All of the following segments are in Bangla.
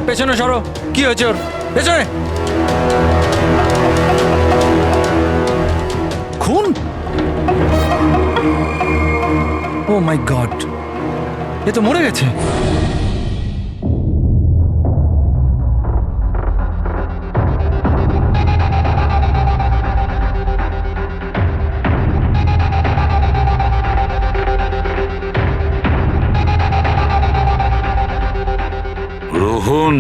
পেছনে সরো। কি হয়েছে ওর? পেছনে। খুন? ও মাই গড, এ তো মরে গেছে। রোহন,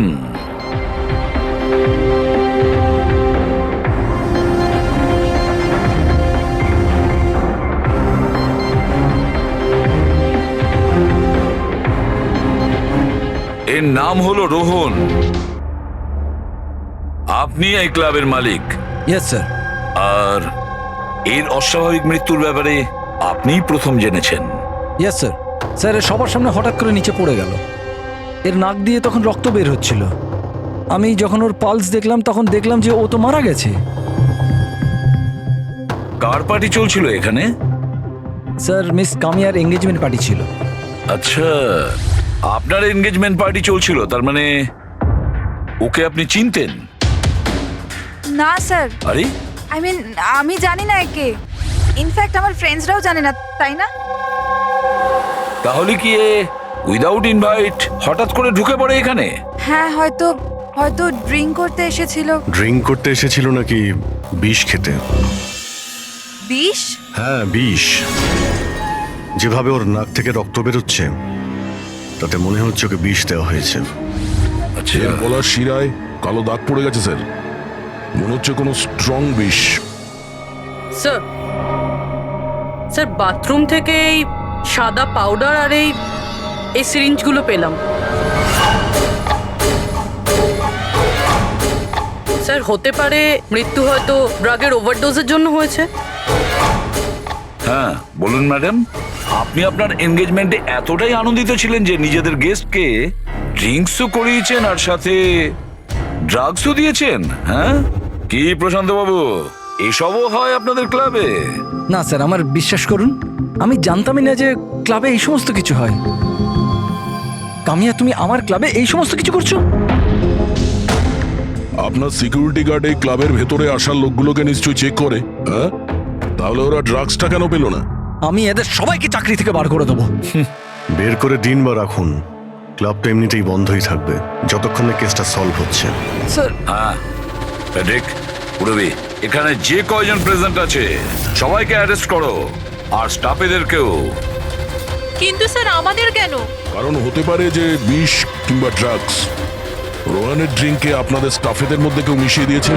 এর নাম হলো রোহন। আপনি এই ক্লাবের মালিক, ইয়েস স্যার। আর এর অস্বাভাবিক মৃত্যুর ব্যাপারে আপনিই প্রথম জেনেছেন। Yes sir. স্যার, এর সবার সামনে হঠাৎ করে নিচে পড়ে গেল। এর নাক দিয়ে তখন রক্ত বের হচ্ছিল। আমি যখন ওর পালস দেখলাম তখন দেখলাম যে ও তো মারা গেছে। কার পার্টি চলছিল এখানে? স্যার, মিস কামিয়ার এঙ্গেজমেন্ট পার্টি ছিল। আচ্ছা, আপনার এনগেজমেন্ট পার্টি চলছিল, তার মানে ওকে আপনি চিনতেন? না স্যার, আরে আই মিন আমি জানি না একে। ইনফ্যাক্ট আমার ফ্রেন্ডসরাও জানে না, তাই না? তাহলে কি এ উইদাউট ইনভাইট হঠাৎ করে ঢুকে পড়ে এখানে? হ্যাঁ, হয়তো হয়তো ড্রিঙ্ক করতে এসেছিল। ড্রিঙ্ক করতে এসেছিল নাকি বিষ খেতে? বিষ? হ্যাঁ, বিষ। যেভাবে ওর নাক থেকে রক্ত বেরোচ্ছে তাতে মনে হচ্ছে ওকে বিষ দেওয়া হয়েছে। আচ্ছা, এর গলার শিরায় কালো দাগ পড়ে গেছে স্যার, মনে হচ্ছে কোনো স্ট্রং বিষ। স্যার, স্যার বাথরুম থেকে এই সাদা পাউডার আর এই সিরিঞ্জগুলো পেলাম। স্যার, হতে পারে মৃত্যু হয়তো ড্রাগের ওভারডোজের জন্য হয়েছে। হ্যাঁ বলুন ম্যাডাম, আপনি আপনার এনগেজমেন্টে এতটাই আনন্দিত ছিলেন যে নিজেদের গেস্টকে ড্রিঙ্কসও করিয়েছেন আর সাথে ড্রাগসও দিয়েছেন? হ্যাঁ কি প্রশান্ত বাবু, এসবও হয় আপনাদের ক্লাবে? না স্যার, আমার বিশ্বাস করুন, আমি জানতামই না যে ক্লাবে এই সমস্ত কিছু হয়। কামিয়া, তুমি আমার ক্লাবে এই সমস্ত কিছু করছো? আপনার সিকিউরিটি গার্ড এই ক্লাবের ভেতরে আসার লোকগুলোকে নিশ্চয়ই চেক করে। হ্যাঁ, তাহলে ওরা ড্রাগসটা কেন পেল না? আমি এদের সবাইকে চাকরি থেকে বার করে দেবো। বের করে দিন বা রাখুন, ক্লাবটা এমনিতেই বন্ধই থাকবে যতক্ষণ না কেসটা সলভ হচ্ছে। স্যার, হ্যাঁ প্যাট্রিক, পুরবি, এখানে যে কয়জন প্রেজেন্ট আছে সবাইকে অ্যারেস্ট করো, আর স্টাফেদেরকেও। কিন্তু স্যার আমাদের কেন? কারণ হতে পারে যে বিষ কিংবা ড্রাগস রোহানের ড্রিঙ্কে আপনাদের স্টাফেদের মধ্যে কেউ মিশিয়ে দিয়েছে।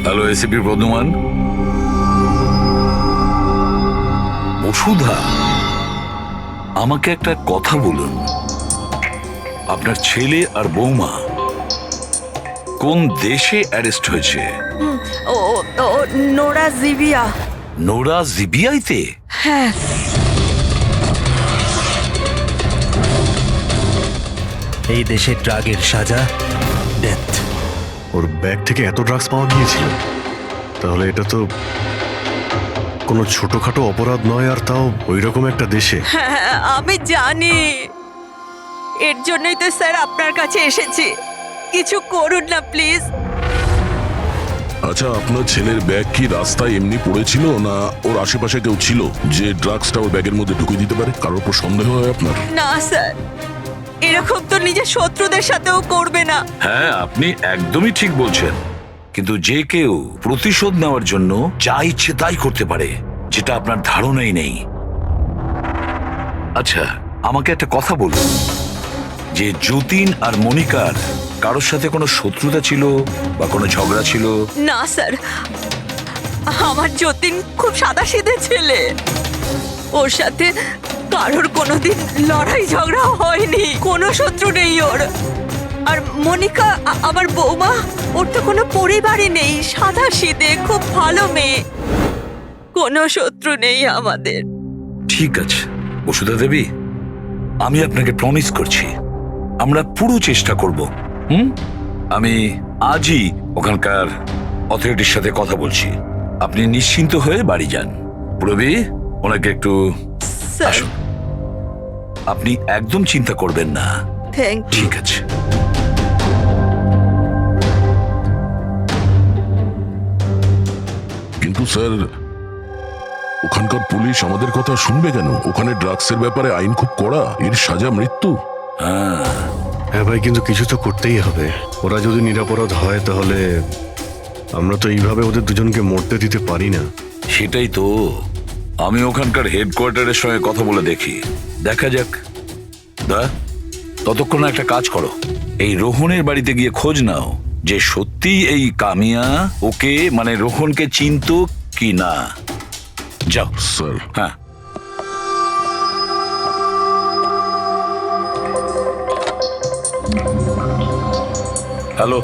Hello ACP Bardhaman. বসুধা, আমাকে একটা কথা বলুন, আপনার ছেলে আর বৌমা কোন দেশে অ্যারেস্ট হয়েছে? ও নোরা জিবিয়া। নোরা জিবিআইতে? হ্যাঁ। এই দেশে ড্রাগের সাজা ডেথ। ওর ব্যাগ থেকে এত ড্রাগস পাওয়া গিয়েছিল, তাহলে এটা তো কোনো ছোটখাটো অপরাধ নয়, আর তাও ওই রকম একটা দেশে। হ্যাঁ, আমি জানি, এর জন্যই তো স্যার আপনার কাছে এসেছি। কিছু করুন না প্লিজ। আচ্ছা, আপনার ছেলের ব্যাগ কি রাস্তায় এমনি পড়েছিল, না ওর আশেপাশে কেউ ছিল যে ড্রাগসটা ওর ব্যাগের মধ্যে ঢুকিয়ে দিতে পারে? কারোর উপর সন্দেহ হয় আপনার? না স্যার, এরকম তো নিজের শত্রুদের সাথেও করবে না। হ্যাঁ, আপনি একদমই ঠিক বলছেন, কিন্তু যে কেউ প্রতিশোধ নেওয়ার জন্য যা ইচ্ছে তাই করতে পারে, যেটা আপনার ধারণাই নেই। আচ্ছা, আমাকে একটা কথা বলুন, যে যতীন আর মনিকার কারোর সাথে কোনো শত্রুতা ছিল বা কোনো ঝগড়া ছিল? না স্যার, আমার যতীন খুব সাদাসিধে ছেলে, ওর সাথে কারোর কোনোদিন লড়াই ঝগড়া হয়নি, কোনো শত্রু নেই ওর। আর মনিকা আমার বৌমা, ওর তো কোনো পরিবারই নেই, সাদাসিধে খুব ভালো মেয়ে, কোনো শত্রু নেই আমাদের। ঠিক আছে বসুধা দেবী, আমি আপনাকে প্রমিস করছি আমরা পুরো চেষ্টা করব। আমি আজই ওখানকার অথরিটির সাথে কথা বলছি, আপনি নিশ্চিন্ত হয়ে বাড়ি যান। প্রবি, ওনাকে একটু স্যার, আসুন আপনি একদম চিন্তা করবেন না। থ্যাংক ঠিক আছে। কিন্তু স্যার ওখানকার পুলিশ আমাদের কথা শুনবে কেন? ওখানে ড্রাগসের ব্যাপারে আইন খুব কড়া, এর সাজা মৃত্যু। হ্যাঁ ভাই, কিন্তু কিছু তো করতেই হবে। ওরা যদি নিরাপরাধ হয় তাহলে আমরা তো এইভাবে ওদের দুজনকে মরতে দিতে পারি না। সেটাই তো, আমি ওখানকার হেডকোয়ার্টারের সঙ্গে কথা বলে দেখি, দেখা যাক। ততক্ষণ একটা কাজ করো, এই রোহনের বাড়িতে গিয়ে খোঁজ নাও যে সত্যি এই কামিয়া ওকে মানে রোহনকে চিনতো কি না। যাও। স্যার হ্যাঁ। Hello,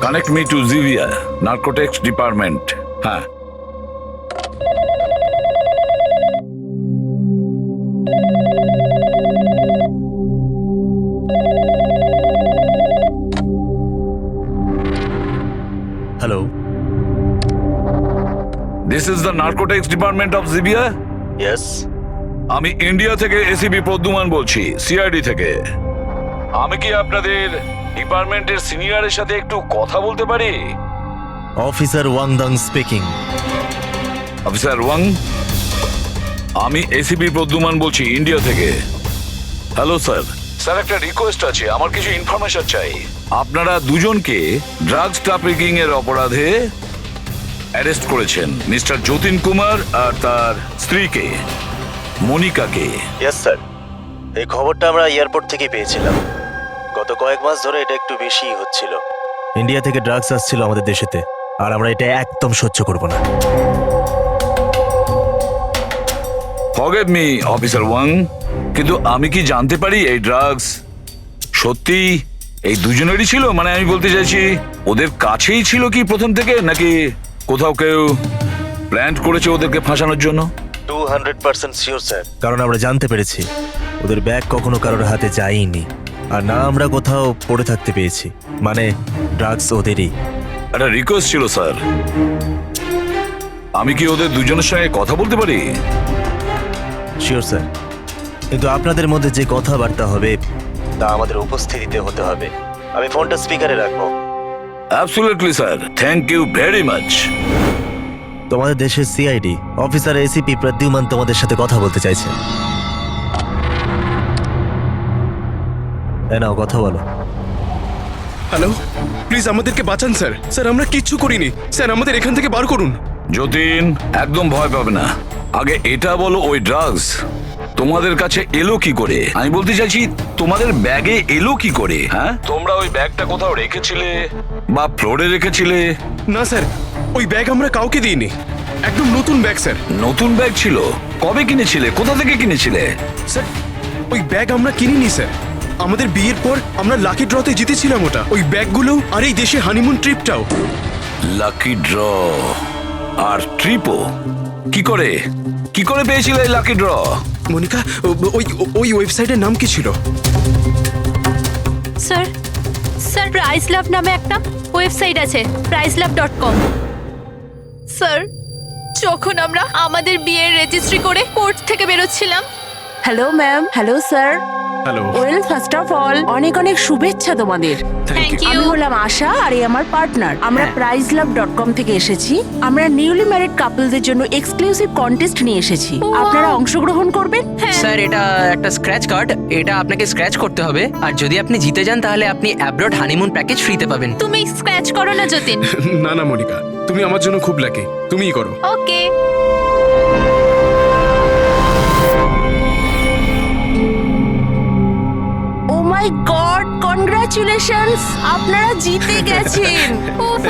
connect me to Zivia narcotics department. হ্যাঁ। Hello, this is the narcotics department of Zivia. Yes. আমি ইন্ডিয়া থেকে এসিপি প্রদ্যুমান বলছি, সিআইডি থেকে। আমি কি আপনাদের ডিপার্টমেন্টের সিনিয়রের সাথে একটু কথা বলতে পারি? Officer Wangdang speaking. Officer Wang, আমি এসিপি প্রদ্যুমান বলছি ইন্ডিয়া থেকে। Hello sir. স্যার, একটা রিকোয়েস্ট আছে, আমার কিছু ইনফরমেশন চাই। আপনারা দুজনকে ড্রাগস ট্রাফিকিং এর অপরাধে অ্যারেস্ট করেছেন, মিস্টার যতীন কুমার আর তার স্ত্রীকে মনিকাকে। ইয়েস স্যার, এই খবরটা আমরা এয়ারপোর্ট থেকে পেয়েছিলাম। গত কয়েক মাস ধরে এটা একটু বেশি হচ্ছিল। ইন্ডিয়া থেকে ড্রাগস আসছিল আমাদের দেশেতে, আর আমরা এটা একদম সহ্য করব না। ফরগিভ মি অফিসার ওয়াং, কিন্তু আমি কি জানতে পারি এই ড্রাগস সত্যি এই দুজনেরই ছিল? মানে আমি বলতে চাইছি, ওদের কাছেই ছিল কি প্রথম থেকে, নাকি কোথাও কেউ প্ল্যান করেছে ওদেরকে ফাঁসানোর জন্য? 200% শিওর স্যার, কারণ আমরা জানতে পেরেছি ওদের ব্যাগ কখনো কারোর হাতে যায়নি, আর না আমরা কোথাও পড়ে থাকতে পেয়েছি। মানে ড্রাগস ওদেরই। একটা রিকোয়েস্ট ছিল স্যার, আমি কি ওদের দুজনের সঙ্গে কথা বলতে পারি? শিওর স্যার, কিন্তু আপনাদের মধ্যে যে কথাবার্তা হবে তা আমাদের উপস্থিতিতে হতে হবে। আমি ফোনটা স্পিকারে রাখবো। Absolutely sir, thank you very much. তোমাদের দেশের সিআইডি অফিসার এসিপি প্রদ্যুমান তোমাদের সাথে কথা বলতে চাইছে। নাও কথা বলো। হ্যালো, প্লিজ আমাদেরকে বাঁচান স্যার। স্যার, আমরা কিচ্ছু করিনি স্যার, আমাদের এখান থেকে বার করুন। যতীন, একদম ভয় পাবে না। আগে এটা বলো, ওই ড্রাগস তোমাদের কাছে এলো কি করে? আমি বলতে চাইছি, তোমাদের ব্যাগে এলো কি করে? হ্যাঁ, তোমরা ওই ব্যাগটা কোথাও রেখেছিলে বা ফ্লোরে রেখেছিলে? না স্যার, ওই ব্যাগ আমরা কাউকে দিইনি, একদম নতুন ব্যাগ স্যার। নতুন ব্যাগ ছিল? কবে কিনেছিলে? কোথা থেকে কিনেছিলে? স্যার, ওই ব্যাগ আমরা কিনিনি স্যার। আমাদের বিয়ের পর আমরা লাকি ড্রতে জিতেছিলাম ওটা, ওই ব্যাগগুলো আর এই দেশে হানিমুন ট্রিপটাও। লাকি ড্র আর ট্রিপও? কি করে পেয়েছিলে এই লাকি ড্র? মনিকা, ওই ওয়েবসাইটের নাম কি ছিল? স্যার, প্রাইস লাভ নামে একটা ওয়েবসাইট আছে, pricelove.com। স্যার, যখন আমরা আমাদের বিয়ের রেজিস্ট্রি করে কোর্ট থেকে বেরোচ্ছিলাম। Hello ma'am. Hello sir. Hello. Well, first of all অনেক অনেক শুভেচ্ছা তোমাদের। Thank you. আমি হলাম আশা, আর এই আমার পার্টনার। আমরা pricelove.com থেকে এসেছি। আমরা নিউলি ম্যারিড কাপলদের জন্য এক্সক্লুসিভ কন্টেস্ট নিয়ে এসেছি। আপনারা অংশগ্রহণ করবেন? স্যার, এটা একটা স্ক্র্যাচ কার্ড, এটা আপনাকে স্ক্র্যাচ করতে হবে, আর যদি আপনি জিতে যান তাহলে আপনি অ্যাব্রড হানিমুন প্যাকেজ ফ্রিতে পাবেন। তুমি স্ক্র্যাচ করো না যতীন। না না মনিকা, তুমি আমার জন্য খুব লাকি, তুমিই করো। ওকে। ও মাই গড, কনগ্রাচুলেশনস, আপনারা জিতে গেছেন। উফ,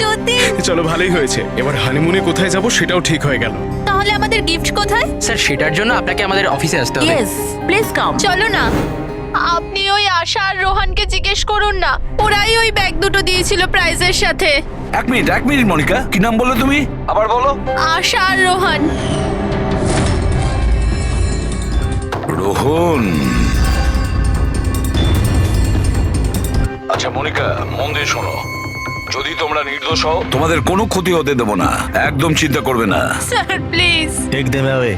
যতীন। চলো, ভালোই হয়েছে। এবার হানিমুনে কোথায় যাব সেটাও ঠিক হয়ে গেল। তাহলে আমাদের গিফট কোথায়? স্যার, সেটার জন্য আপনাকে আমাদের অফিসে আসতে হবে। Yes, please come. চলো না। আপনি ওই আশা আর রোহানকে জিজ্ঞেস করুন না, ওরাই ওই ব্যাগ দুটো দিয়েছিল প্রাইজের সাথে। এক মিনিট মনিকা, কি নাম বললে তুমি? আবার বলো। আশা আর রোহান। রোহন। আচ্ছা মনিকা, মন দিয়ে শোনো, যদি তোমরা নির্দোষ হও তোমাদের কোনো ক্ষতি হতে দেবো না, একদম চিন্তা করবে না। Sir please. Take them away.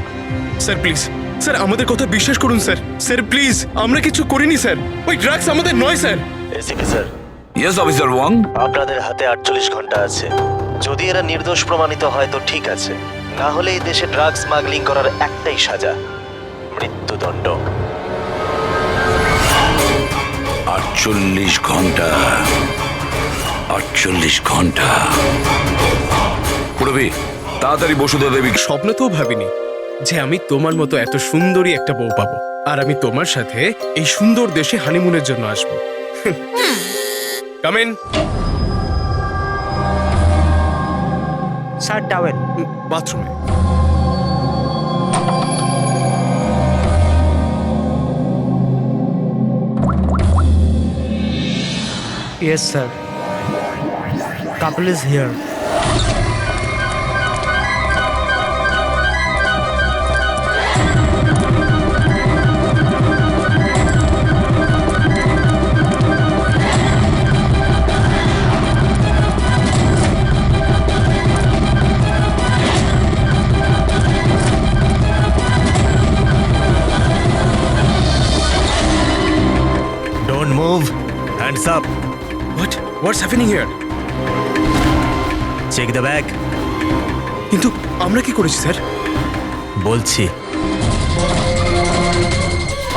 Sir please, sir আমাদের কথা বিশ্বাস করুন স্যার। স্যার প্লিজ, আমরা কিছু করিনি স্যার। ওই ড্রাগস আমাদের নয় sir. ACP sir, yes officer Wang. আপনাদের হাতে 48 ঘন্টা আছে। যদি এরা নির্দোষ প্রমাণিত হয় তো ঠিক আছে, না হলে এই দেশে ড্রাগস স্মাগলিং করার একটাই সাজা, মৃত্যুদণ্ড। 48 ঘন্টা, 48 ঘন্টা। পুরবি তাড়াতাড়ি বসুধা দেবী। স্বপ্নতেও ভাবিনি যে আমি তোমার মতো এত সুন্দরী একটা বউ পাবো, আর আমি তোমার সাথে এই সুন্দর দেশে হানিমুনের জন্য আসবো। Come in. Sir towel. বাথরুমে। Yes sir, couple is here. Don't move, hands up. What's happening here? Check the bag. কিন্তু আমরা কি করেছি স্যার? বলছি।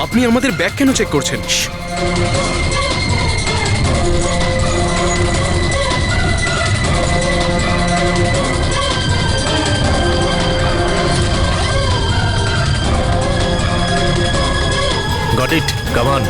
আপনি আমাদের ব্যাগ কেন চেক করছেন? Got it, come on.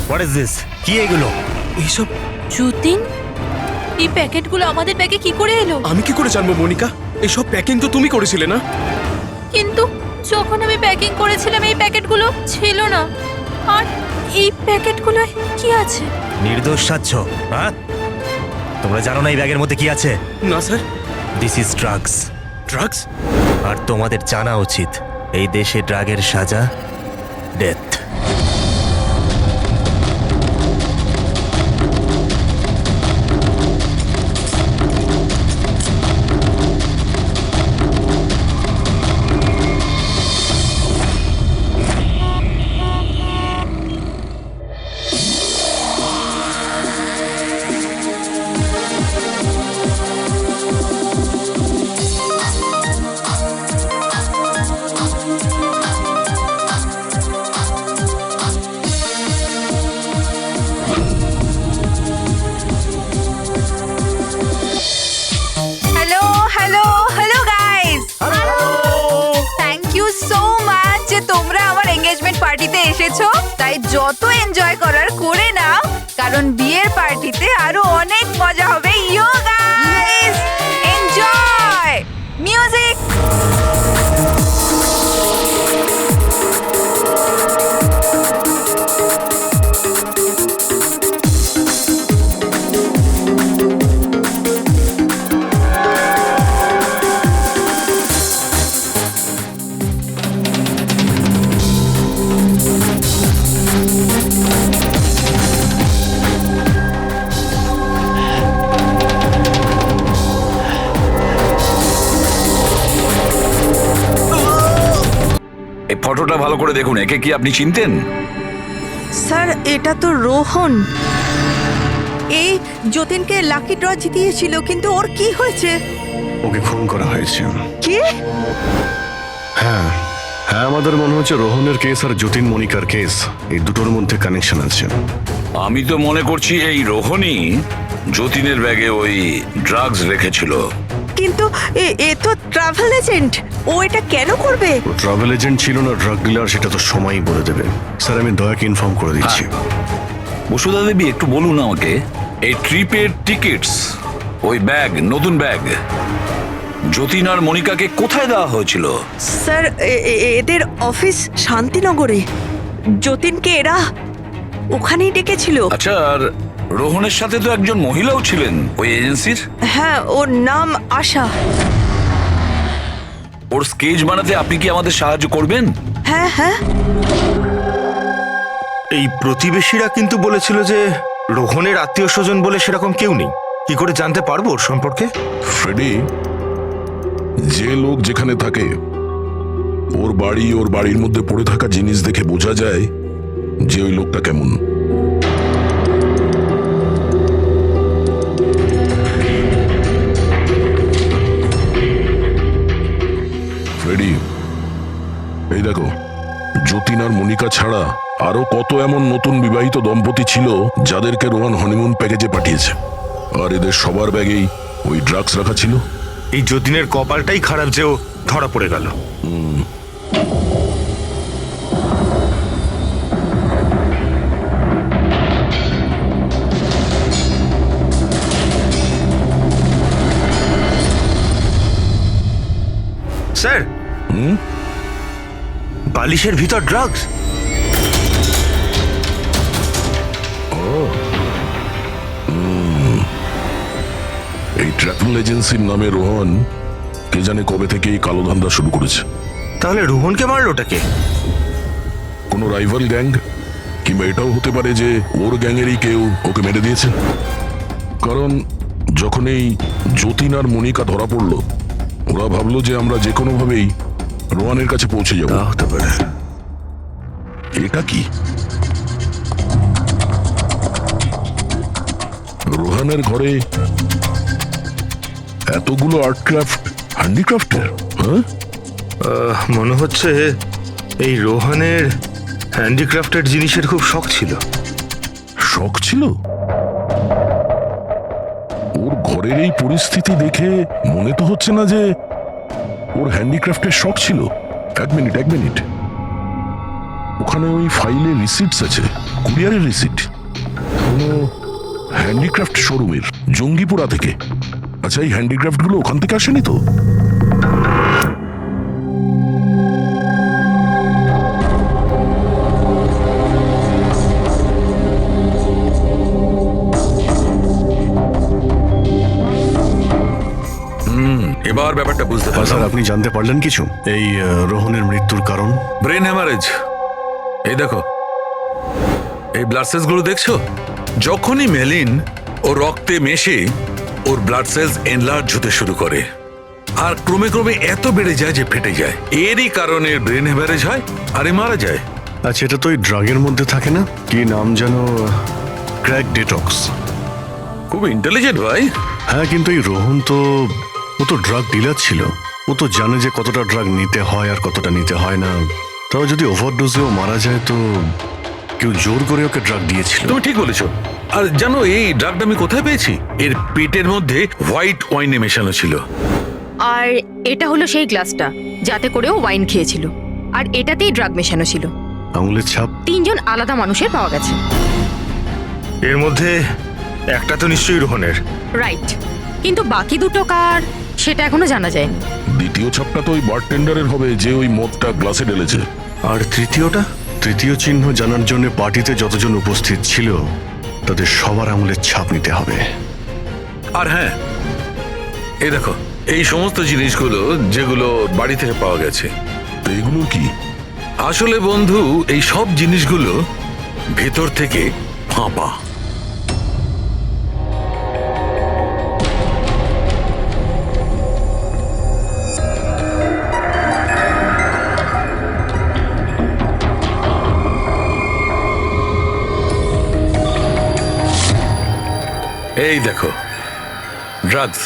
What is this? কি এগুলো? এইসব যতীন, এই প্যাকেটগুলো আমাদের ব্যাগে কি করে এলো? আমি কি করে জানবো মনিকা? এইসব প্যাকিং তো তুমি করেছিলে না? কিন্তু যখন আমি প্যাকিং করেছিলাম এই প্যাকেটগুলো ছিল না। আর এই প্যাকেটগুলোয় কি আছে? নির্দোষ সাচ্ছ, হ্যাঁ? তোমরা জানো না এই ব্যাগের মধ্যে কি আছে? না sir. This is drugs. Drugs? আর তোমাদের জানা উচিত এই দেশে ড্রাগের সাজা death. Hello hello hello guys, thank you so much যে তোমরা আমার এঙ্গেজমেন্ট পার্টিতে এসেছো। তাই যত এনজয় করার করে নাও, কারণ বিয়ের পার্টিতে আরো অনেক মজা হবে। ইয়ো গাইস, এনজয় মিউজিক। এই ফটোটা ভালো করে দেখুন, একে কি আপনি চিনতেন? স্যার এটা তো রোহন। এই যতীনকে লাকি ড্র জিতিয়েছিল, কিন্তু ওর কি হয়েছে? ওকে খুন করা হয়েছে। কি? হ্যাঁ হ্যাঁ, আমাদের মনে হচ্ছে রোহনের কেস আর যতীন মনিকার কেস, এই দুটোর মধ্যে কানেকশন আছে। আমি তো মনে করছি এই রোহনই যতীনের ব্যাগে ওই ড্রাগস রেখেছিল। কিন্তু এ তো ট্রাভেল এজেন্ট, ও এটা কেন করবে? ও ট্রাভেল এজেন্ট ছিল না ড্রাগ ডিলার, সেটা তো সময়ই বলে দেবে। স্যার আমি দয়াকে ইনফর্ম করে দিচ্ছি। বসুধা দেবী একটু বলুন আমাকে, এই ট্রিপের টিকিটস, ওই ব্যাগ, নতুন ব্যাগ, যতীন আর মনিকাকে কোথায় দেওয়া হয়েছিল? স্যার এদের অফিস শান্তিনগরে। যতীনকে এরা ওখানেই ডেকেছিল। আচ্ছা, আর রোহনের সাথে তো একজন মহিলাও ছিলেন ওই এজেন্সির। হ্যাঁ, ওর নাম আশা। ওর স্কেচ বানাতে আপনি কি আমাদের সাহায্য করবেন? হ্যাঁ হ্যাঁ। এই প্রতিবেশীরা কিন্তু বলেছিল যে রোহনের আত্মীয় স্বজন বলে সেরকম কেউ নেই। কি করে জানতে পারবো ওর সম্পর্কে? ফ্রেডি, যে লোক যেখানে থাকে ওর বাড়ি, ওর বাড়ির মধ্যে পড়ে থাকা জিনিস দেখে বোঝা যায় যে ওই লোকটা কেমন। ফ্রেডি, এই দেখো, যতীন আর মনিকা ছাড়া আরো কত এমন নতুন বিবাহিত দম্পতি ছিল যাদেরকে রোহন হনিমুন প্যাকেজে পাঠিয়েছে, আর এদের সবার ব্যাগেই ওই ড্রাগস রাখা ছিল। এই যতীনের কপালটাই খারাপ যে ও ধরা পড়ে গেল। স্যার, বালিশের ভিতর ড্রাগস। এই ট্রাভেল এজেন্সির নামে রোহন কে জানে কবে থেকে এই কালো ধান্দা শুরু করেছে। তাহলে রোহনকে মারলোটাকে? কোনো রাইভাল গ্যাং, কিংবা এটাও হতে পারে যে ওর গ্যাংয়েরই কেউ ওকে মেরে দিয়েছে। কারণ যখন এই যতীন আর মনিকা ধরা পড়লো, ওরা ভাবলো যে আমরা যে কোনো ভাবেই রোহানের কাছে পৌঁছে যাবো। তা হতে পারে। এটা কি? রোহানের ঘরে এতগুলো আর্টক্রাফট, হ্যান্ডিক্রাফটের। হ্যাঁ, মনে হচ্ছে এই রোহনের হ্যান্ডিক্রাফটেড জিনিসের খুব শখ ছিল। শখ ছিল? ওর ঘরের এই পরিস্থিতি দেখে মনে তো হচ্ছে না যে ওর হ্যান্ডিক্রাফটের শখ ছিল। এক মিনিট, ওখানে ওই ফাইলে রিসিটস আছে, কুরিয়ারের রিসিট, কোনো হ্যান্ডিক্রাফট শোরুমের, জঙ্গিপুরা থেকে। আচ্ছা, এই হ্যান্ডিক্রাফট গুলো ওখান থেকে আসেনি তো? এবার ব্যাপারটা বুঝতে স্যার, পারলাম। আপনি জানতে পারলেন কিছু এই রোহনের মৃত্যুর কারণ? Brain haemorrhage. এই দেখো, এই ব্লাড সেলস গুলো দেখছো? যখনই মেলিন ও রক্তে মেশে ওর ব্লাড সেলস এনলার্জ হতে শুরু করে, আর ক্রমে ক্রমে এত বেড়ে যায় যে ফেটে যায়। এরই কারণে ব্রেন হ্যামারেজ হয় আর এ মারা যায়। আচ্ছা, এটা তো ওই ড্রাগের মধ্যে থাকে না? কি নাম যেন? Crack detox. খুব ইন্টেলিজেন্ট ভাই। হ্যাঁ, কিন্তু এই রোহন তো, ও তো ড্রাগ ডিলার ছিল। ও তো জানে যে কতটা ড্রাগ নিতে হয় আর কতটা নিতে হয় না। তাও যদি ওভারডোজেও মারা যায় তো কেউ জোর করে ওকে ড্রাগ দিয়েছিল। তুমি ঠিক বলেছো। আর জানো এই ড্রাগটা আমি কোথায় পেয়েছি? এর পেটের মধ্যে হোয়াইট ওয়াইনে মেশানো ছিল। আর এটা হলো সেই গ্লাসটা যাতে করেও ওয়াইন খেয়েছিল, আর এটাতেই ড্রাগ মেশানো ছিল। আঙুলের ছাপ 3 জন আলাদা মানুষের পাওয়া গেছে। এর মধ্যে একটা তো নিশ্চয়ই রোহনের। রাইট, কিন্তু বাকি দুটো কার সেটা এখনো জানা যায়নি। দ্বিতীয় ছাপটা তো ওই বারটেন্ডারের হবে যে ওই মদটা গ্লাসে ঢেলেছে। আর তৃতীয়টা? তৃতীয় চিহ্ন জানার জন্য পার্টিতে যতজন উপস্থিত ছিল তাদের সবার আঙুলের ছাপ নিতে হবে। আর হ্যাঁ, এই দেখো, এই সমস্ত জিনিসগুলো যেগুলো বাড়ি থেকে পাওয়া গেছে। তো এগুলো কি? আসলে বন্ধু, এই সব জিনিসগুলো ভেতর থেকে ফাঁপা। এই দেখো, ড্রাগস।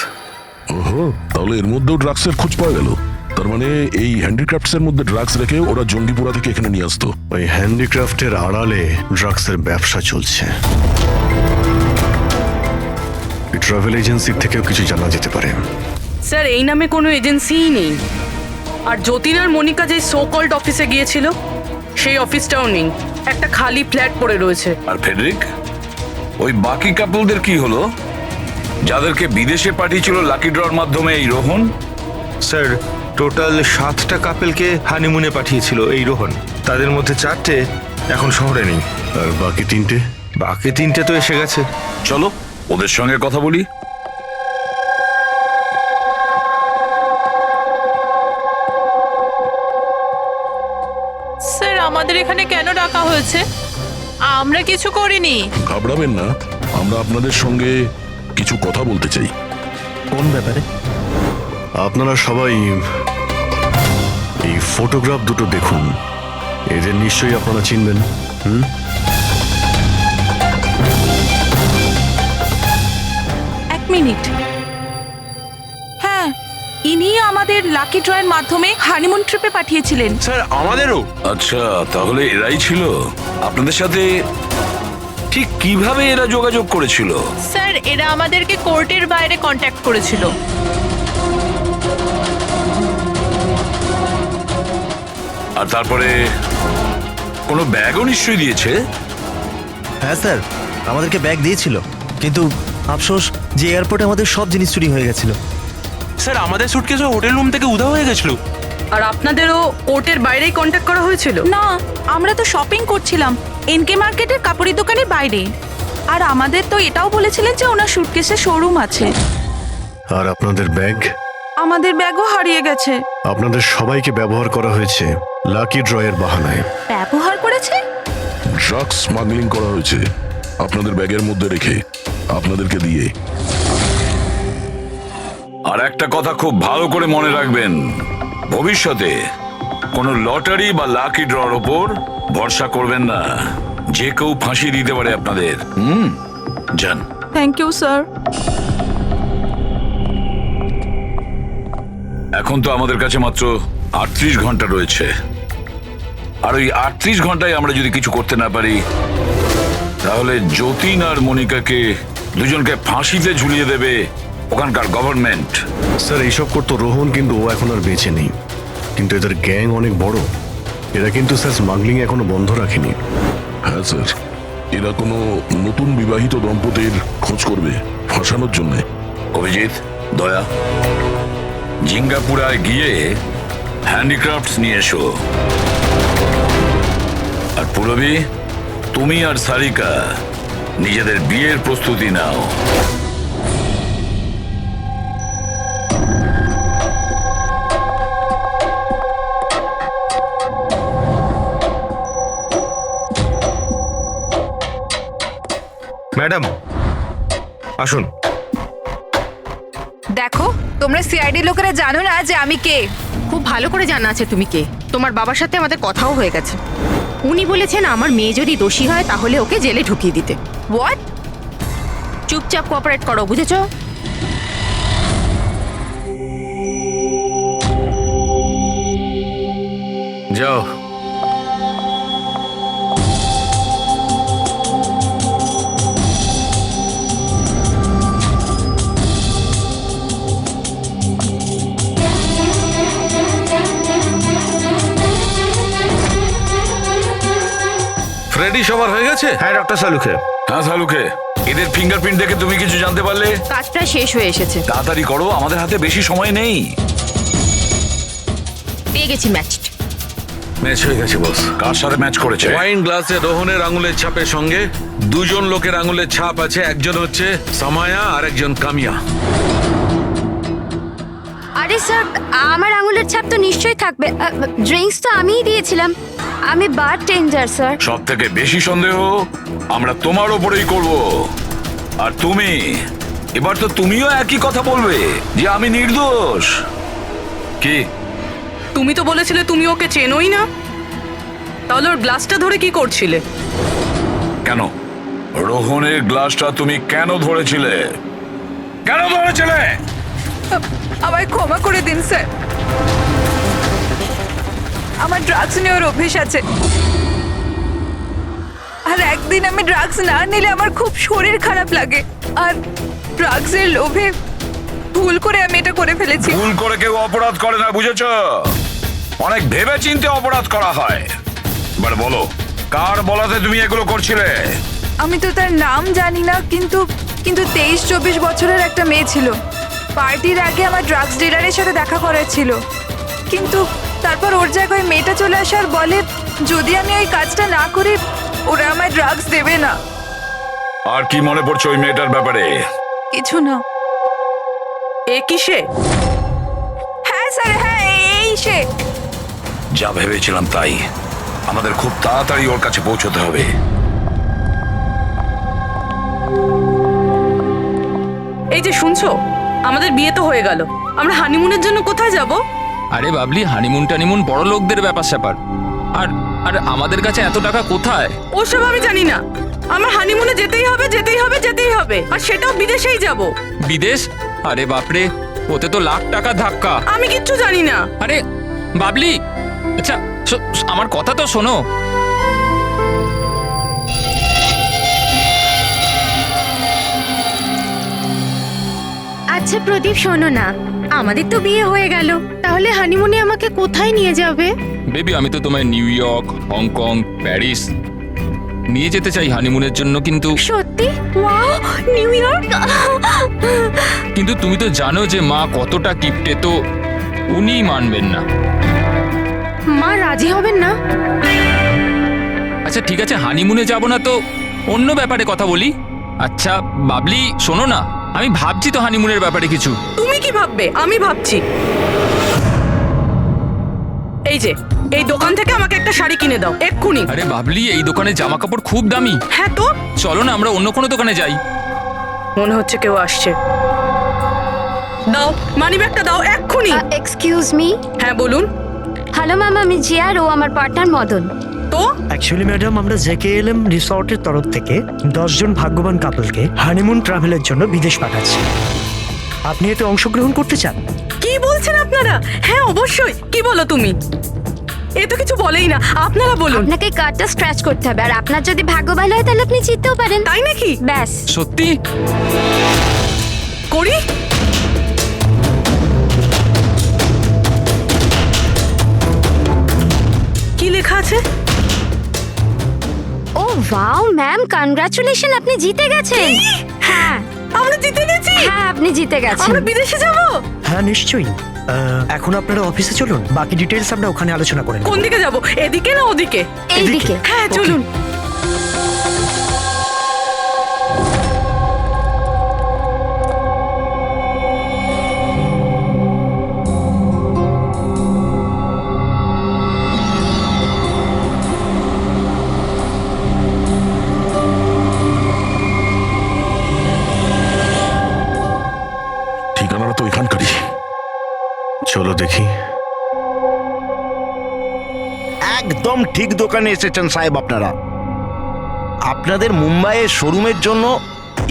ওহো, তাহলে এর মধ্যেও ড্রাগসের খোঁজ পাওয়া গেল। তার মানে এই হ্যান্ডিক্রাফটসের মধ্যে ড্রাগস রেখে ওরা জঙ্গিপুরা থেকে এখানে নিয়ে আসতো। ওই হ্যান্ডিক্রাফটের আড়ালে ড্রাগসের ব্যবসা চলছে। ট্রাভেল এজেন্সির থেকেও কিছু জানা যেতে পারে। স্যার, এই নামে কোনো এজেন্সিই নেই। আর যতীন আর মনিকা যে সো কল্ড অফিসে গিয়েছিল সেই অফিসটাও নেই, একটা খালি ফ্ল্যাট পড়ে রয়েছে। আর ফেডরিক, ওই বাকি কাপলদের কি হলো যাদেরকে বিদেশে পাঠিয়েছিল লাকি ড্রর মাধ্যমে এই রোহন? স্যার, টোটাল 7টা কাপেলকে হানিমুনে পাঠিয়েছিল এই রোহন। তাদের মধ্যে 4টে এখন শহরে নেই। আর বাকি 3টে? বাকি 3টে তো এসে গেছে। চলো ওদের সঙ্গে কথা বলি। স্যার আমাদের এখানে কেন ডাকা হয়েছে? আমরা কিছু করিনি। ঘাবড়াবেন না, আমরা আপনাদের সঙ্গে কিছু কথা বলতে চাই। কোন ব্যাপারে? আপনারা সবাই এই ফটোগ্রাফ দুটো দেখুন, এদের নিশ্চয়ই আপনারা চিনবেন। এক মিনিট। হ্যাঁ, ইনি আমাদের লাকি ড্রয়ের মাধ্যমে হানিমুন ট্রিপে পাঠিয়েছিলেন। স্যার আমাদেরও। আচ্ছা, তাহলে এরাই ছিল আপনাদের সাথে। ঠিক কিভাবে এরা যোগাযোগ করেছিল? স্যার এরা আমাদেরকে কোর্টের বাইরে কন্ট্যাক্ট করেছিল। আর তারপরে কোনো ব্যাগও নিশ্চয়ই দিয়েছে। হ্যাঁ স্যার, আমাদেরকে ব্যাগ দিয়েছিল, কিন্তু আফসোস যে এয়ারপোর্টে আমাদের সব জিনিস চুরি হয়ে গেছিল। স্যার আমাদের সুটকেসও হোটেল রুম থেকে উধাও হয়ে গেছিল। আর আপনাদেরও কোর্টের বাইরেই কন্ট্যাক্ট করা হয়েছিল? না, আমরা তো শপিং করছিলাম এনকে মার্কেটের কাপড়ের দোকানের বাইরে। আর আমাদের তো এটাও বলেছিলেন যে ওনার সুটকেসের শোরুম আছে। আর আপনাদের ব্যাগ? আমাদের ব্যাগও হারিয়ে গেছে। আপনাদের সবাইকে ব্যবহার করা হয়েছে লাকি ড্রয়ের বাহানায়। ব্যবহার করেছে? ড্রাগস স্মাগলিং করা হয়েছে আপনাদের ব্যাগের মধ্যে রেখে, আপনাদেরকে দিয়ে। আর একটা কথা খুব ভালো করে মনে রাখবেন, ভবিষ্যতে কোনো লটারি বা লাকি ড্রর ওপর ভরসা করবেন না। যে কেউ ফাঁসি দিতে পারে আপনাদের। যান। Thank you sir. এখন তো আমাদের কাছে মাত্র 38 ঘন্টা রয়েছে, আর ওই 38 ঘন্টায় আমরা যদি কিছু করতে না পারি, তাহলে যতীন আর মনিকাকে দুজনকে ফাঁসিতে ঝুলিয়ে দেবে ওখানকার গভর্নমেন্ট। স্যার এইসব করতো রোহন, কিন্তু ও এখন আর বেঁচে নেই। কিন্তু এদের গ্যাং অনেক বড়। এরা কিন্তু স্যার স্মাগলিং এখনো বন্ধ রাখেনি। হ্যাঁ স্যার, এরা কোনো নতুন বিবাহিত দম্পতির খোঁজ করবে ফাঁসানোর জন্য। অভিজিৎ, দয়া, জিঙ্গাপুরায় গিয়ে হ্যান্ডিক্রাফটস নিয়ে এসো। আর পুরবী, তুমি আর সারিকা নিজেদের বিয়ের প্রস্তুতি নাও। ম্যাডাম আসুন। দেখো, তোমরা সিআইডি লোকেরা জানো না যে আমি কে। খুব ভালো করে জানা আছে তুমি কে। তোমার বাবার সাথে আমাদের কথাও হয়ে গেছে। উনি বলেছেন আমার মেয়ে যদি দোষী হয় তাহলে ওকে জেলে ঢুকিয়ে দিতে। হোয়াট? চুপচাপ কোঅপারেট করো, বুঝেছো? যাও। ফ্রেডি সবার হয়ে গেছে? হ্যাঁ ডক্টর সালুকে। হ্যাঁ সালুকে, এদের ফিঙ্গারপ্রিন্ট দেখে তুমি কিছু জানতে পারলে? কাজটা শেষ হয়ে এসেছে। তাড়াতাড়ি করো, আমাদের হাতে বেশি সময় নেই। পেয়ে গেছি ম্যাচ। ম্যাচ হয়ে গেছে বস। কার সাথে ম্যাচ করেছে? ওয়াইন গ্লাসে রোহনের আঙুলের ছাপের সঙ্গে দুজন লোকের আঙুলের ছাপ আছে। একজন হচ্ছে সামায়া আর একজন কামিয়া। আরে স্যার, আমার আঙুলের ছাপ তো নিশ্চয়ই থাকবে। ড্রিঙ্কস তো আমিই দিয়েছিলাম। আমি বার টেন্ডার স্যার। সব থেকে বেশি সন্দেহ আমরা তোমার ওপরেই করব। আর তুমি, এবার তো তুমিও একই কথা বলবে যে আমি নির্দোষ। কি? তুমি তো বলেছিলে তুমি ওকে চেনোই না, তাহলে ওর গ্লাসটা ধরে কি করছিলে? কেন রোহনের গ্লাসটা তুমি কেন ধরেছিলে? কেন ধরেছিলে? আমায় ক্ষমা করে দিন স্যার। আমার ড্রাগস নেওয়ার অভ্যেস আছে, আর একদিন আমি ড্রাগস না নিলে আমার খুব শরীর খারাপ লাগে। আর ড্রাগসের লোভে ভুল করে আমি এটা করে ফেলেছি। ভুল করে কেউ অপরাধ করে না, বুঝেছো? অনেক ভেবে চিন্তে অপরাধ করা হয়। এবার বলো, কার বলাতে তুমি এগুলো করছিলে? আমি তো তার নাম জানি না, কিন্তু 23-24 বছরের একটা মেয়ে ছিল। পার্টির আগে আমার ড্রাগস ডিলারের সাথে দেখা করার ছিল, কিন্তু তারপর ওর জায়গায় মেয়েটা চলে আসে আর বলে যদি আমি ওই কাজটা না করি ওরা আমায় ড্রাগস দেবে না। আর কি মনে পড়ছে ওই মেয়েটার ব্যাপারে? কিছু না। এ কিসে? হ্যাঁ স্যার, হ্যাঁ এই সে। যা ভেবেছিলাম তাই। আমাদের খুব তাড়াতাড়ি ওর কাছে পৌঁছতে হবে। এই যে শুনছো, আমাদের বিয়ে তো হয়ে গেল, আমরা হানিমুনের জন্য কোথায় যাব? আরে বাবলি, হানিমুন টানিমুন বড় লোকদের ব্যাপার স্যাপার। আর আর আমাদের কাছে এত টাকা কোথায়? ওসব আমি জানি না। আমার হানিমুনে যেতেই হবে, যেতেই হবে, যেতেই হবে, আর সেটাও বিদেশেই যাব। বিদেশ? আরে বাপরে, ওতে তো লাখ টাকা ধাক্কা। আমি কিচ্ছু জানি না। আরে বাবলি, আচ্ছা আমার কথা তো শোনো। আচ্ছা প্রদীপ, শোনো না, আমাদের তো বিয়ে হয়ে গেল, তাহলে হানিমুনে আমাকে কোথায় নিয়ে যাবে? বেবি, আমি তো তোমায় নিউ ইয়র্ক, হংকং, প্যারিস নিয়ে যেতে চাই হানিমুনের জন্য, কিন্তু সত্যি? Wow, new York! কিন্তু তুমি তো জানো যে মা কতটা কিপটে, তো উনিই মানবেন না। মা রাজি হবেন না? আচ্ছা ঠিক আছে, হানিমুনে যাব না তো অন্য ব্যাপারে কথা বলি। আচ্ছা বাবলি শোনো না, আমি ভাবছি তো হানিমুনের ব্যাপারে কিছু। তুমি কি ভাববে? আমি ভাবছি। এই যে এই দোকান থেকে আমাকে একটা শাড়ি কিনে দাও এক্ষুনি। আরে বাবলি, এই দোকানে জামা কাপড় খুব দামি। হ্যাঁ তো চলো না আমরা অন্য কোনো দোকানে যাই। মনে হচ্ছে কেউ আসছে। দাও মানিব্যাগটা, দাও এক্ষুনি। Excuse me. হ্যাঁ বলুন। হ্যালো ম্যাম, আমি জিয়া আর ও আমার পার্টনার মদন। তো অ্যাকচুয়ালি ম্যাডাম, আমরা জেকেএলএম রিসর্টের তরফ থেকে 10 জন ভাগ্যবান কাপলকে হানিমুন ট্রাভেলের জন্য বিদেশ পাঠাচ্ছি। আপনি এতে অংশগ্রহণ করতে চান? কি বলছেন আপনারা? হ্যাঁ অবশ্যই। কি বলো তুমি? এ তো কিছু বলেই না, আপনারা বলুন। আপনাকে কার্ডটা স্ক্র্যাচ করতে হবে, আর আপনার যদি ভাগ্য ভালো হয় তাহলে আপনি জিততেও পারেন। তাই নাকি? ব্যাস। সত্যি? করি। কি লেখা আছে? ও ওয়াও ম্যাম, কনগ্রাচুলেশন, আপনি জিতে গেছেন। হ্যাঁ আমরা জিতে গেছি। হ্যাঁ আপনি জিতে গেছেন। আমরা বিদেশে যাব? হ্যাঁ নিশ্চয়ই। এখন আপনারা অফিসে চলুন, বাকি ডিটেলস আমরা ওখানে আলোচনা করে নেব। কোন দিকে যাব? এদিকে না ওদিকে? এইদিকে। হ্যাঁ চলুন। ঠিকানাটা তো এখানকারই। চলো দেখি। একদম ঠিক দোকানে এসেছেন সাহেব আপনারা। আপনাদের মুম্বাইয়ের শোরুমের জন্য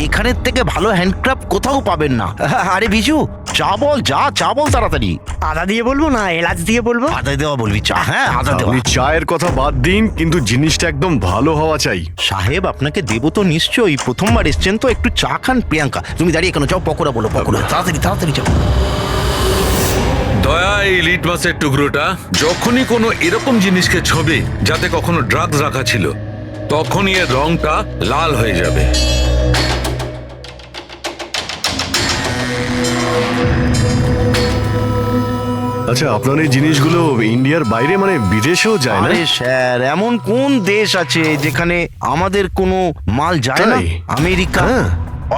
এখানের থেকে ভালো হ্যান্ডক্রাফট কোথাও পাবেন না। আরে বিজু, চা বল, চা বল তাড়াতাড়ি। আদা দিয়ে বলবো না এলাচ দিয়ে বলবো? আদা দেওয়া বলবি চা? হ্যাঁ আদা দেওয়া। আপনি চায়ের কথা বাদ দিন, কিন্তু জিনিসটা একদম ভালো হওয়া চাই। সাহেব আপনাকে দেবো তো নিশ্চয়ই, প্রথমবার এসছেন তো, একটু চা খান। প্রিয়াঙ্কা তুমি দাঁড়িয়ে কেন? যাও পকোড়া বলো, পকোড়া তাড়াতাড়ি যাও। দয়া, এই লিটমাসের টুকরোটা যখনই কোনো এরকম জিনিসকে ছবে যাতে কখনো ড্রাগস রাখা ছিল, তখনই এর রংটা লাল হয়ে যাবে। আচ্ছা, আপনার এই জিনিসগুলো ইন্ডিয়ার বাইরে মানে বিদেশেও যায় না? আরে স্যার, এমন কোন দেশ আছে যেখানে আমাদের কোনো মাল যায় না? তাই? আমেরিকা,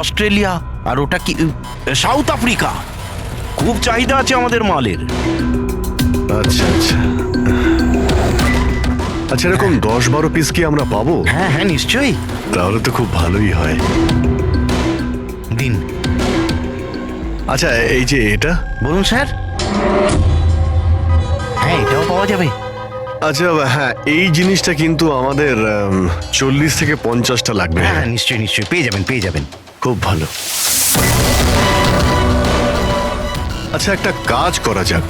অস্ট্রেলিয়া, আর ওটা কি সাউথ আফ্রিকা। খুব চাহিদা আছে আমাদের মালের। আচ্ছা আচ্ছা আচ্ছা, এরকম 10-12 পিস কি আমরা পাবো? হ্যাঁ হ্যাঁ নিশ্চয়ই। তাহলে তো খুব ভালোই হয়। দিন। আচ্ছা, এই যে এটা বলুন স্যার। হ্যাঁ এটাও পাওয়া যাবে। আচ্ছা হ্যাঁ, এই জিনিসটা কিন্তু আমাদের 40 থেকে 50টা লাগবে। হ্যাঁ নিশ্চয়ই পেয়ে যাবেন। খুব ভালো। আচ্ছা, একটা কাজ করা যাক।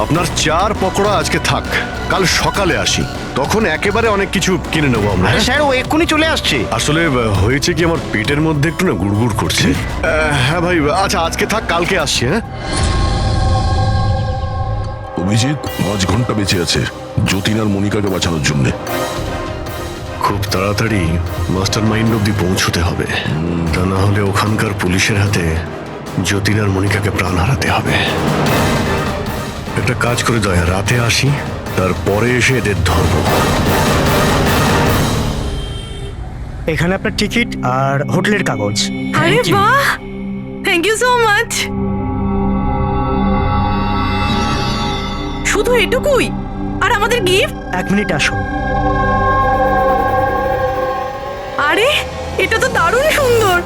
আপনার 4 পকোড়া আজকে থাক, কাল সকালে আসি, তখন একেবারে অনেক কিছু কিনে নেবো আমরা। স্যার ও এক্ষুনি চলে আসছে। আসলে হয়েছে কি, আমার পেটের মধ্যে একটু না গুড়গুড় করছে। হ্যাঁ ভাই, আচ্ছা আজকে থাক, কালকে আসছি। হ্যাঁ অভিজিৎ 5 ঘন্টা বেঁচে আছে যতীন আর মনিকাকে বাঁচানোর জন্য। খুব তাড়াতাড়ি মাস্টার মাইন্ড অব্দি পৌঁছতে হবে, তা না হলে ওখানকার পুলিশের হাতে যতীন আর মনিকাকে প্রাণ হারাতে হবে। একটা কাজ করে দয়া, রাতে আসি, তারপরে এসে এদের ধরবো। এখানে আপনার টিকিট আর হোটেলের কাগজ। আরে বাহ, থ্যাংক ইউ সো মাচ। শুধু এটুকুই? আর আমাদের গিফট? 1 মিনিট আসুন। আরে এটা তো দারুণ সুন্দর।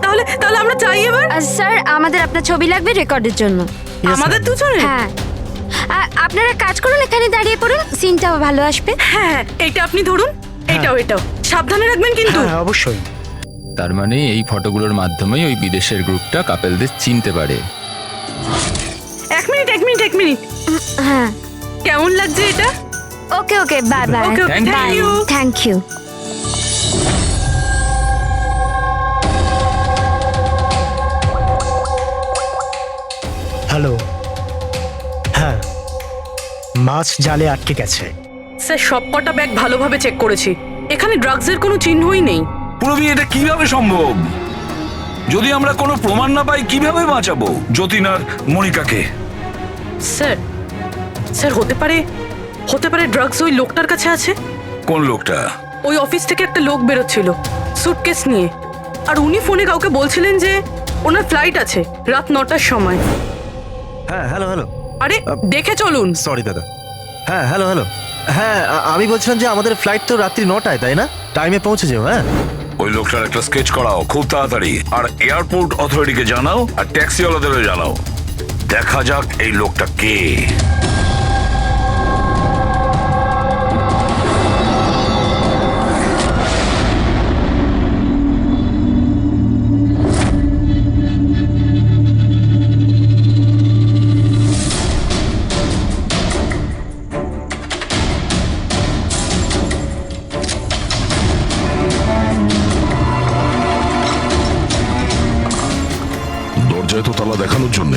তাহলে তাহলে আমরা চাই এবার। স্যার আমাদের আপনার ছবি লাগবে রেকর্ডের জন্য। আমাদের দুজনে? হ্যাঁ আপনারা কাজ করুন, এখানে দাঁড়িয়ে পড়ুন, সিনটাও ভালো আসবে। হ্যাঁ এইটা আপনি ধরুন, এটাও সাবধানে রাখবেন কিন্তু। হ্যাঁ অবশ্যই। তার মানে এই ফটোগুলোর মাধ্যমেই ওই বিদেশের গ্রুপটা কাপেলদের চিনতে পারে। এক মিনিট। হ্যাঁ কেমন লাগছে এটা? Okay bye bye. Thank you. Thank you. Hello. হ্যাঁ, মাছ জালে আটকে গেছে। স্যার সবকটা ব্যাগ ভালোভাবে চেক করেছি, এখানে ড্রাগসের কোনো চিহ্নই নেই। পুরবি, এটা কিভাবে সম্ভব? যদি আমরা কোনো প্রমাণ না পাই কিভাবে বাঁচাবো যতীন আর মনিকাকে? স্যার হতে পারে ড্রাগস ওই লোকটার কাছে আছে। কোন লোকটা? ওই অফিস থেকে একটা লোক বেরোচ্ছিল সুটকেস নিয়ে, আর উনি ফোনে কাউকে বলছিলেন যে ওনার ফ্লাইট আছে রাত 9টার সময়। হ্যাঁ হ্যালো। আরে দেখে চলুন। সরি দাদা। হ্যাঁ হ্যালো। হ্যাঁ আমি বলছিলাম যে আমাদের ফ্লাইট তো রাত্রি 9টায়, তাই না? টাইমে পৌঁছে যাও। হ্যাঁ ওই লোকটার একটা স্কেচ করাও খুব তাড়াতাড়ি, আর এয়ারপোর্ট অথরিটিকে জানাও, আর ট্যাক্সিওয়ালাদেরও জানাও। দেখা যাক এই লোকটা কে। দরজায় তো তালা দেখানোর জন্য,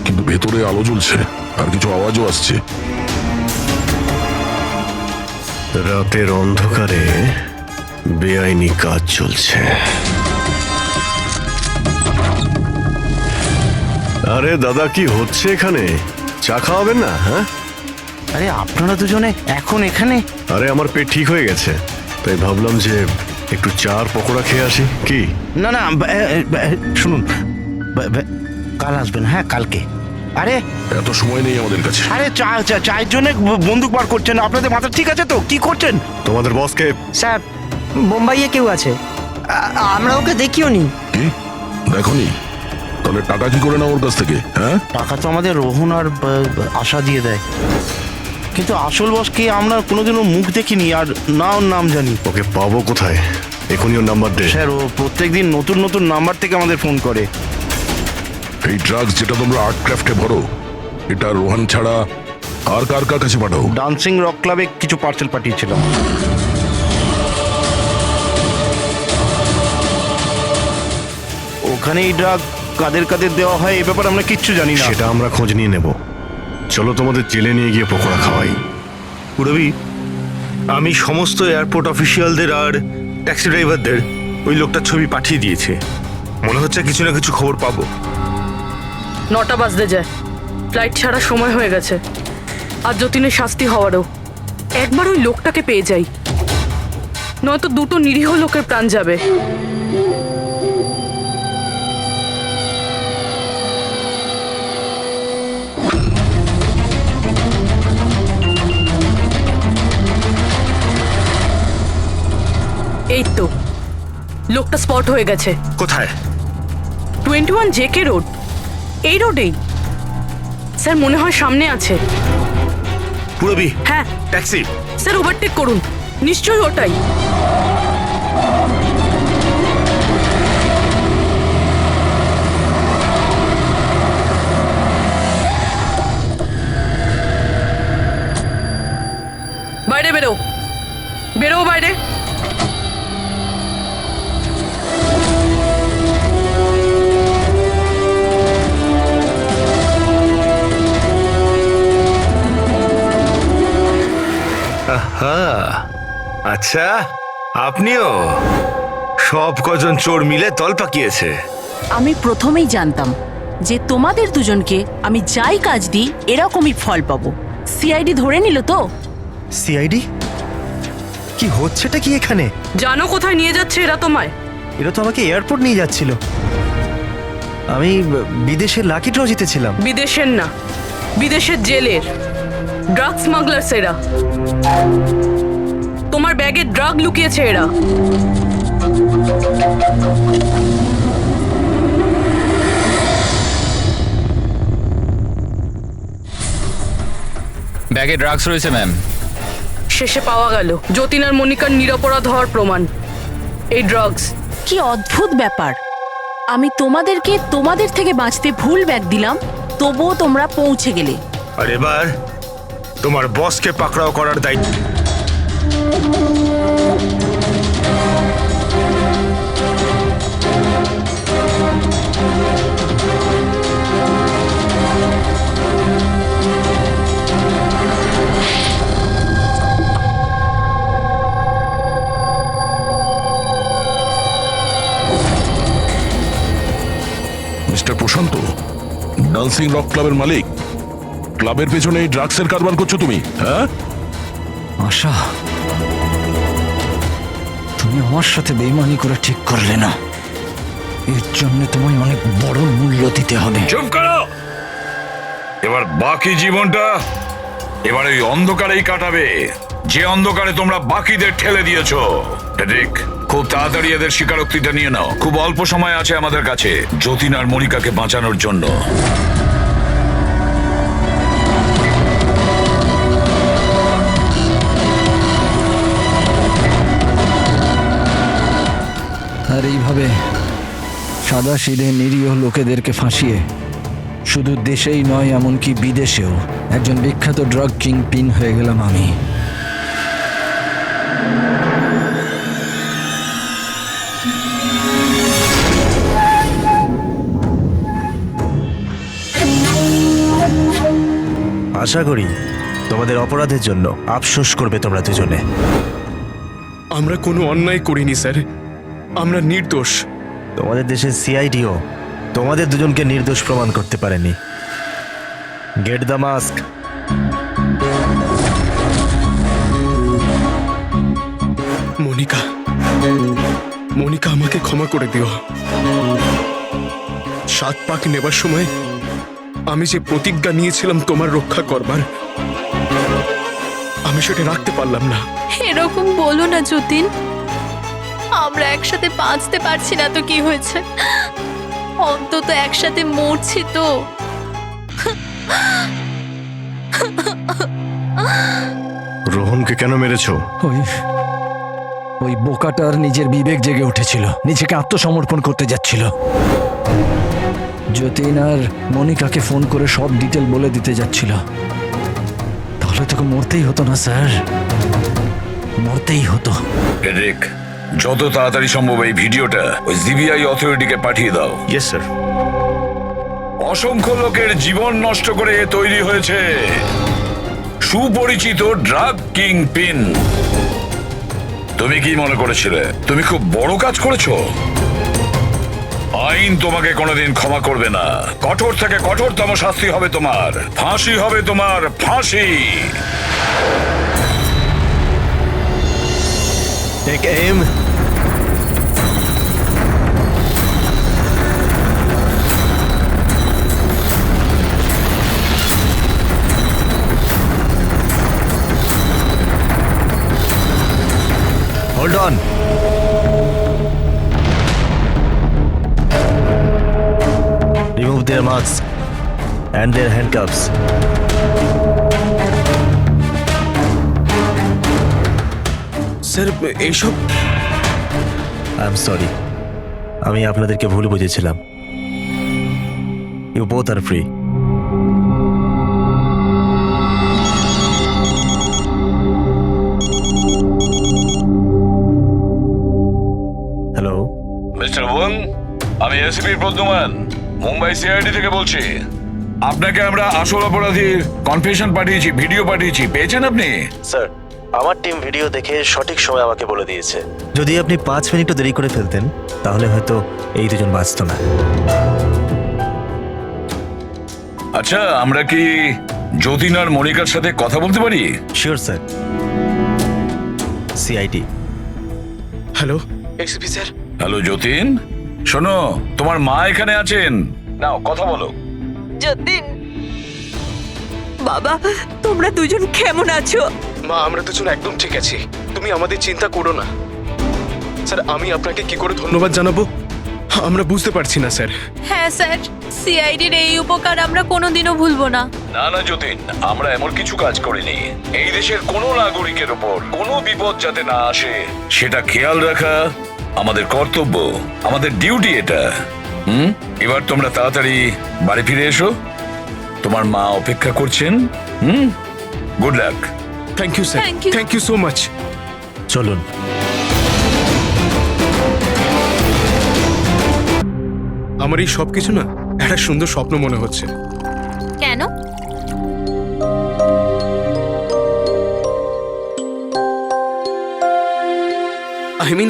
কিন্তু ভেতরে আলো জ্বলছে আর কিছু আওয়াজও আসছে। রাতের অন্ধকারে বেআইনি কাজ চলছে। আরে দাদা, কি হচ্ছে এখানে? চা খাওয়াবেন না? হ্যাঁ, আরে আপনারা দুজনে এখন এখানে? আরে আমার পেট ঠিক হয়ে গেছে, তাই ভাবলাম যে একটু চার পকোড়া খেয়ে আসি। কি? না শুনুন, কাল আসবেন। হ্যাঁ কালকে। আরে এত সময় নেই আমাদের কাছে। আরে চায়ের জন্য বন্দুক বার করছেন? আপনাদের মাথা ঠিক আছে তো? কি করছেন? তোমাদের বসকে? স্যার মুম্বাইয়ে কেউ আছে, আমরা ওকে দেখিও নি। কি দেখনি? তাহলে টাকা কি করে না ওর কাছ থেকে? হ্যাঁ, টাকা তো আমাদের রোহন আর আশা দিয়ে দেয়, কিন্তু আসল বসকে আমরা কোনোদিনও মুখ দেখিনি, আর না ওর নাম জানি। ওকে পাবো কোথায়? এখনই ওর নাম্বার দে। স্যার ও প্রত্যেকদিন নতুন নাম্বার থেকে আমাদের ফোন করে। এই ড্রাগস যেটা তোমরা আর্ট ক্রাফটে ভরো, এটা রোহন ছাড়া আর কার কাছে পাঠাও? ডান্সিং রক ক্লাবে কিছু পার্সেল পাঠিয়েছিলাম। ওখানে এই ড্রাগ কাদের দেওয়া হয় এই ব্যাপারে আমরা কিচ্ছু জানি না। সেটা আমরা খোঁজ নিয়ে নেব। চলো তোমাদের জেলে নিয়ে গিয়ে পকোড়া খাওয়াই। পুরবি, আমি সমস্ত এয়ারপোর্ট অফিসিয়ালদের আর ট্যাক্সি ড্রাইভারদের ওই লোকটার ছবি পাঠিয়ে দিয়েছে। মনে হচ্ছে কিছু না কিছু খবর পাবো। 9টা বাজতে যায়, ফ্লাইট ছাড়ার সময় হয়ে গেছে, আর যতীনের শাস্তি হওয়ারও। একবার ওই লোকটাকে পেয়ে যাই, নয়তো দুটো নিরীহ লোকের প্রাণ যাবে। এই তো লোকটা স্পট হয়ে গেছে। কোথায়? 21 জেকে রোড, এই রোডেই। স্যার মনে হয় সামনে আছে। পুরবি, হ্যাঁ ট্যাক্সি। স্যার ওভারটেক করুন, নিশ্চয়ই ওটাই। বাইরে বেরো বাইরে। আচ্ছা, আপনিও? সব কজন চোর মিলে দল পাকিয়েছে। আমি প্রথমেই জানতাম যে তোমাদের দুজনকে আমি যাই কাজ দিই এরকমই ফল পাবো। সিআইডি ধরে নিল তো? সিআইডি? কি হচ্ছেটা কি এখানে? জানো কোথায় নিয়ে যাচ্ছে এরা তোমায়? এরা তো আমাকে এয়ারপোর্ট নিয়ে যাচ্ছিল। আমি বিদেশের লাকি ড্র জিতেছিলাম। বিদেশের না, বিদেশের জেলের ড্রাগ স্মাগলার্স এরা। তোমার ব্যাগে ড্রাগ লুকিয়েছে এরা। ব্যাগে ড্রাগস রয়েছে ম্যাম। শেষে পাওয়া গেল যতীন আর মনিকার নিরপরাধ হওয়ার প্রমাণ। এই ড্রাগস। কি অদ্ভুত ব্যাপার, আমি তোমাদেরকে তোমাদের থেকে বাঁচতে ভুল ব্যাগ দিলাম, তবুও তোমরা পৌঁছে গেলে। আর এবার তোমার বসকে পাকড়াও করার দায়িত্ব। মিস্টার প্রশান্ত, ডান্সিং রক ক্লাবের মালিক, ক্লাবের পেছনে এই ড্রাগসের কারবার করছো তুমি, হ্যাঁ? আশা, তুমি আমার সাথে বেইমানি করে ঠিক করলে না। এর জন্য তোমায় অনেক বড় মূল্য দিতে হবে। চুপ করো। এবার বাকি জীবনটা এবার ওই অন্ধকারেই কাটাবে, যে অন্ধকারে তোমরা বাকিদের ঠেলে দিয়েছো। ঠিক, খুব তাড়াতাড়ি এদের স্বীকারোক্তিটা নিয়ে নাও। খুব অল্প সময় আছে আমাদের কাছে যতীন আর মনিকাকে বাঁচানোর জন্য। আর এইভাবে সাদা সিধে নিরীহ লোকেদেরকে ফাঁসিয়ে শুধু দেশেই নয়, এমনকি বিদেশেও একজন বিখ্যাত ড্রাগ কিং পিন হয়ে গেলাম আমি। আশা করি তোমাদের অপরাধের জন্য আফসোস করবে তোমরা দুজনে। আমরা কোনো অন্যায় করিনি স্যার, আমরা নির্দোষ। তোমাদের দেশের সিআইডিও তোমাদের দুজনকে নির্দোষ প্রমাণ করতে পারেনি। Get the mask. Monica, Monica, আমাকে ক্ষমা করে দিও। 7 পাক নেবার সময় আমি যে প্রতিজ্ঞা নিয়েছিলাম তোমার রক্ষা করবার, আমি সেটা রাখতে পারলাম না। এরকম বলো না যতীন, আমরা একসাথে বাঁচতে পারছি না তো কি হয়েছে, অন্তত একসাথে মরছি তো। রোহনকে কেন মেরেছো? ওই বোকাটার নিজের বিবেক জেগে উঠেছিল, নিজেকে আত্মসমর্পণ করতে যাচ্ছিল। যতীন আর মনিকাকে ফোন করে সব ডিটেল বলে দিতে যাচ্ছিল। তাহলে তোকে মরতেই হতো না স্যার, মরতেই হতো। ঠিক, যত তাড়াতাড়ি সম্ভব এই ভিডিওটা ওই সিবিআই অথরিটিকে পাঠিয়ে দাও। Yes sir. অসংখ্য লোকের জীবন নষ্ট করে তৈরি হয়েছে সুপরিচিত ড্রাগ কিং পিন। তুমি কি মনে করেছিলে তুমি খুব বড় কাজ করেছো? আইন তোমাকে কোনোদিন ক্ষমা করবে না। কঠোর থেকে কঠোরতম শাস্তি হবে তোমার, ফাঁসি হবে তোমার, ফাঁসি। Take aim. Hold on. Remove their masks and their handcuffs. Sir, এইসব আই এম সরি, আমি আপনাদেরকে ভুল বুঝেছিলাম। You both are free. Hello mister Wang, আমি এসপি প্রদ্যুমান, মুম্বাই সিআইডি থেকে বলছি। আপনাকে আমরা আসল অপরাধীর কনফেশন পাঠিয়েছি, ভিডিও পাঠিয়েছি, পেয়েছেন আপনি? স্যার, আমার টিম ভিডিও দেখে সঠিক সময় আমাকে বলে দিয়েছে। যদি আপনি 5 মিনিটও দেরি করে ফেলতেন তাহলে হয়তো এই দুজন বাঁচত না। আচ্ছা, আমরা কি যতীন আর মনিকার সাথে কথা বলতে পারি? Sure sir. CID. Hello XP sir. Hello Jatin, শোনো, তোমার মা এখানে আছেন, নাও কথা বলো। যতীন, বাবা তোমরা দুজন কেমন আছো? মা, আমরা দুজন একদম ঠিক আছি, তুমি আমাদের চিন্তা করো না। স্যার, আমি আপনাকে কি করে ধন্যবাদ জানাবো আমরা বুঝতে পারছি না স্যার। হ্যাঁ স্যার, সিআইডির এই উপকার আমরা কোনোদিনও ভুলবো না। না না যতীন, আমরা এমন কিছু কাজ করিনি। এই দেশের কোনো নাগরিকের উপর কোনো বিপদ যাতে না আসে সেটা খেয়াল রাখা আমাদের কর্তব্য, আমাদের ডিউটি এটা। এবার তোমরা তাড়াতাড়ি বাড়ি ফিরে এসো, তোমার মা অপেক্ষা করছেন। Good luck. Thank you sir, thank you so much. চলুন। আমার এই সবকিছু না একটা সুন্দর স্বপ্ন মনে হচ্ছে। কেন?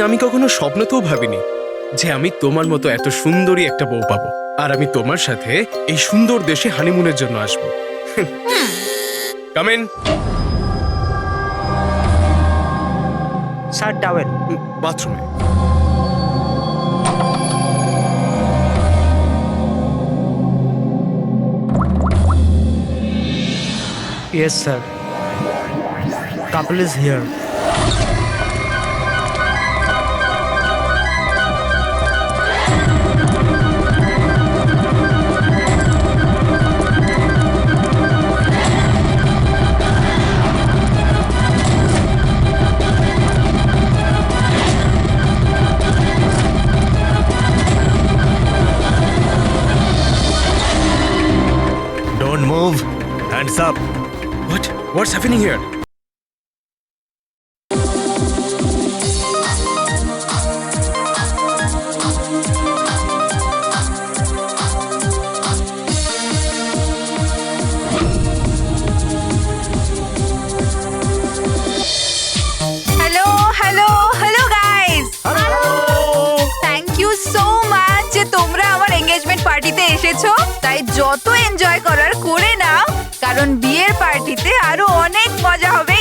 আমি কখনো স্বপ্নতেও ভাবিনি যে আমি তোমার মতো এত সুন্দরী একটা বউ পাবো, আর আমি তোমার সাথে এই সুন্দর দেশে হানিমুনের জন্য আসবো। Come in. Sir, towel. বাথরুমে। Yes, sir. Couple is here. Don't move. Hands up. What? What's happening here? Hello hello hello guys, thank you so much যে তোমরা আমার এঙ্গেজমেন্ট পার্টিতে এসেছো। তাই যত এনজয় করার করে নাও, কারণ বিয়ের পার্টিতে আরো অনেক মজা হবে।